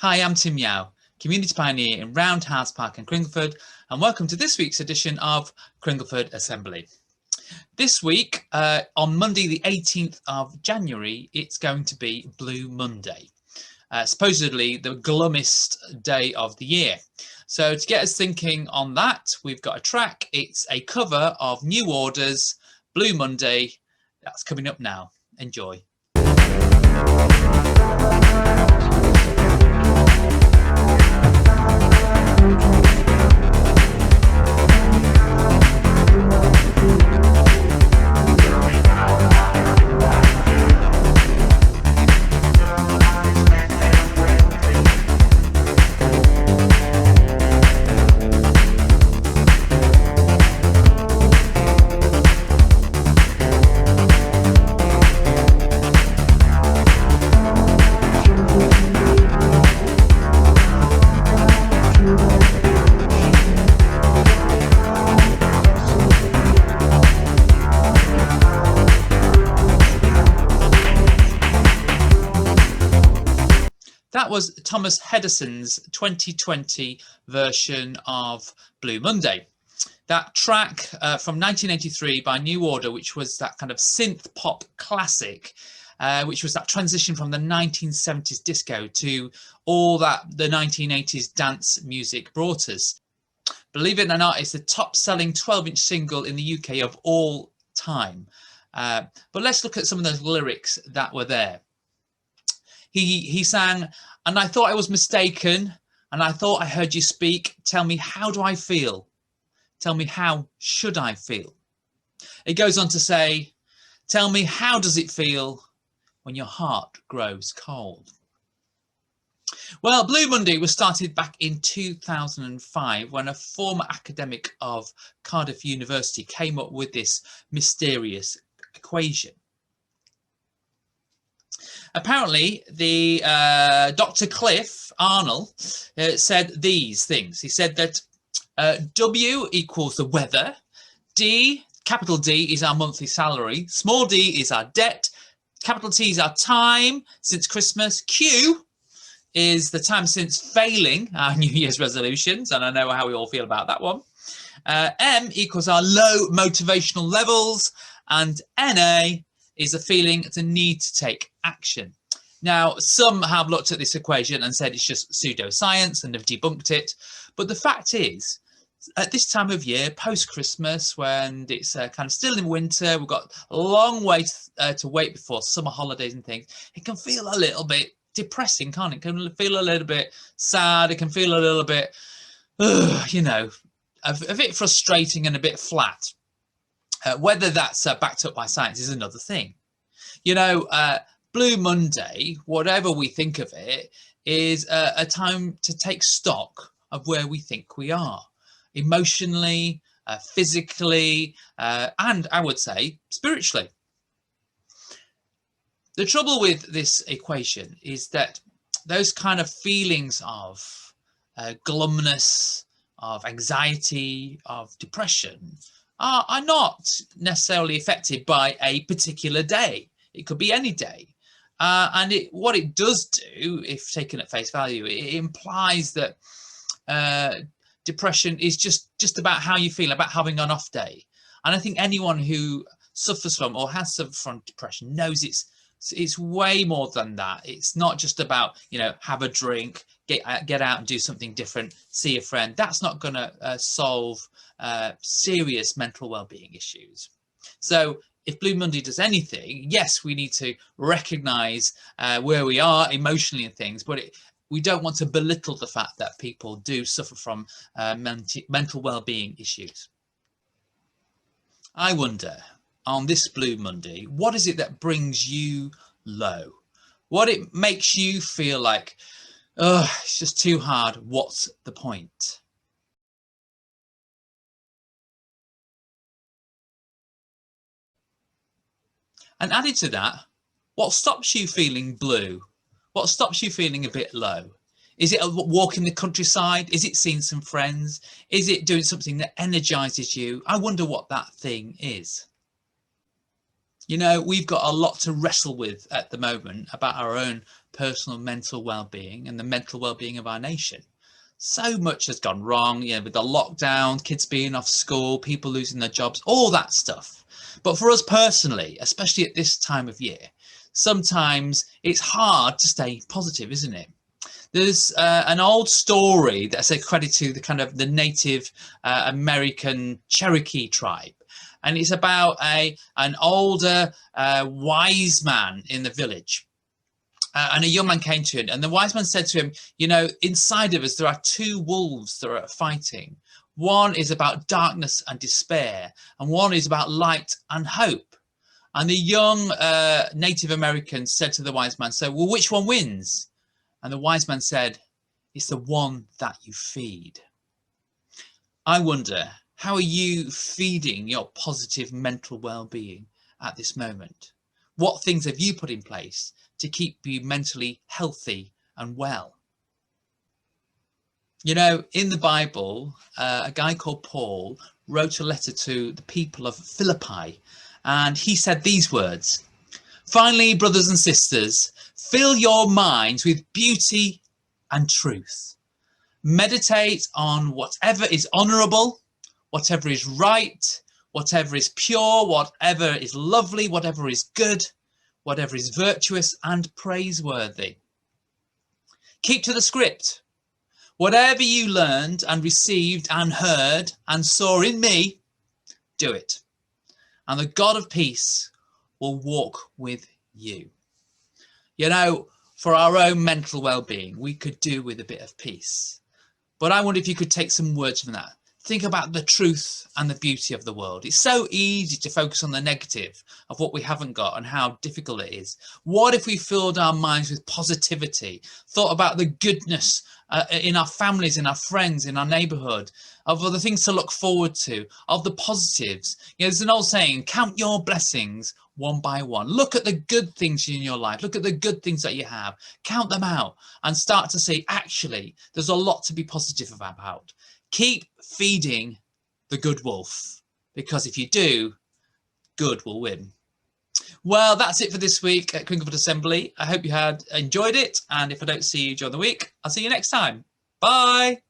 Hi, I'm Tim Yao, Community Pioneer in Roundhouse Park in Cringleford, and welcome to this week's edition of Cringleford Assembly. This week, on Monday the 18th of January, it's going to be Blue Monday, supposedly the glummest day of the year. So to get us thinking on that, we've got a track. It's a cover of New Order's Blue Monday. That's coming up now. Enjoy. That was Thomas Hedemann's 2020 version of Blue Monday. That track from 1983 by New Order, which was that kind of synth pop classic, which was that transition from the 1970s disco to all that the 1980s dance music brought us. Believe it or not, it's the top-selling 12-inch single in the UK of all time. But let's look at some of those lyrics that were there. He sang, "And I thought I was mistaken, and I thought I heard you speak. Tell me, how do I feel? Tell me, how should I feel?" It goes on to say, "Tell me, how does it feel when your heart grows cold?" Well, Blue Monday was started back in 2005 when a former academic of Cardiff University came up with this mysterious equation. Apparently, the Dr. Cliff Arnold said these things. He said that W equals the weather, D, capital D, is our monthly salary, small d is our debt, capital T is our time since Christmas, Q is the time since failing our New Year's resolutions, and I know how we all feel about that one, M equals our low motivational levels, and NA is a feeling, it's a need to take action. Now, some have looked at this equation and said it's just pseudoscience and have debunked it. But the fact is, at this time of year, post-Christmas, when it's kind of still in winter, we've got a long way to wait before summer holidays and things, it can feel a little bit depressing, can't it? It can feel a little bit sad. It can feel a little bit, you know, a bit frustrating and a bit flat. Whether that's backed up by science is another thing. You know, Blue Monday, whatever we think of it, is a time to take stock of where we think we are, emotionally, physically, and I would say spiritually. The trouble with this equation is that those kind of feelings of glumness, of anxiety, of depression are not necessarily affected by a particular day. It could be any day. And what it does do, if taken at face value, it implies that depression is just about how you feel, about having an off day. And I think anyone who suffers from or has suffered from depression knows it's way more than that. It's not just about, you know, have a drink, get out and do something different, see a friend. That's not going to solve serious mental well-being issues. So if Blue Monday does anything, yes, we need to recognize where we are emotionally and things, but we don't want to belittle the fact that people do suffer from mental well-being issues. I wonder, on this Blue Monday, what is it that brings you low? What it makes you feel like, oh, it's just too hard. What's the point? And added to that, what stops you feeling blue? What stops you feeling a bit low? Is it a walk in the countryside? Is it seeing some friends? Is it doing something that energizes you? I wonder what that thing is. You know, we've got a lot to wrestle with at the moment about our own personal mental well-being and the mental well-being of our nation. So much has gone wrong, with the lockdown, kids being off school, people losing their jobs, all that stuff. But for us personally, especially at this time of year, sometimes it's hard to stay positive, isn't it? There's an old story that I say credit to the Native American Cherokee tribe. And it's about an older wise man in the village. And a young man came to him, and the wise man said to him, inside of us, there are two wolves that are fighting. One is about darkness and despair, and one is about light and hope. And the young Native American said to the wise man, so, well, which one wins? And the wise man said, it's the one that you feed. I wonder, how are you feeding your positive mental well-being at this moment? What things have you put in place to keep you mentally healthy and well? In the Bible, a guy called Paul wrote a letter to the people of Philippi, and he said these words: finally, brothers and sisters, fill your minds with beauty and truth. Meditate on whatever is honorable, whatever is right, whatever is pure, whatever is lovely, whatever is good, whatever is virtuous and praiseworthy. Keep to the script. Whatever you learned and received and heard and saw in me, do it. And the God of peace will walk with you. For our own mental well-being, we could do with a bit of peace. But I wonder if you could take some words from that. Think about the truth and the beauty of the world. It's so easy to focus on the negative of what we haven't got and how difficult it is. What if we filled our minds with positivity, thought about the goodness in our families, in our friends, in our neighborhood, of the things to look forward to, of the positives. There's an old saying, count your blessings one by one. Look at the good things in your life. Look at the good things that you have. Count them out and start to see, actually, there's a lot to be positive about. Keep feeding the good wolf, because if you do, good will win. Well, that's it for this week at Cringleford Assembly. I hope you had enjoyed it. And if I don't see you during the week, I'll see you next time. Bye.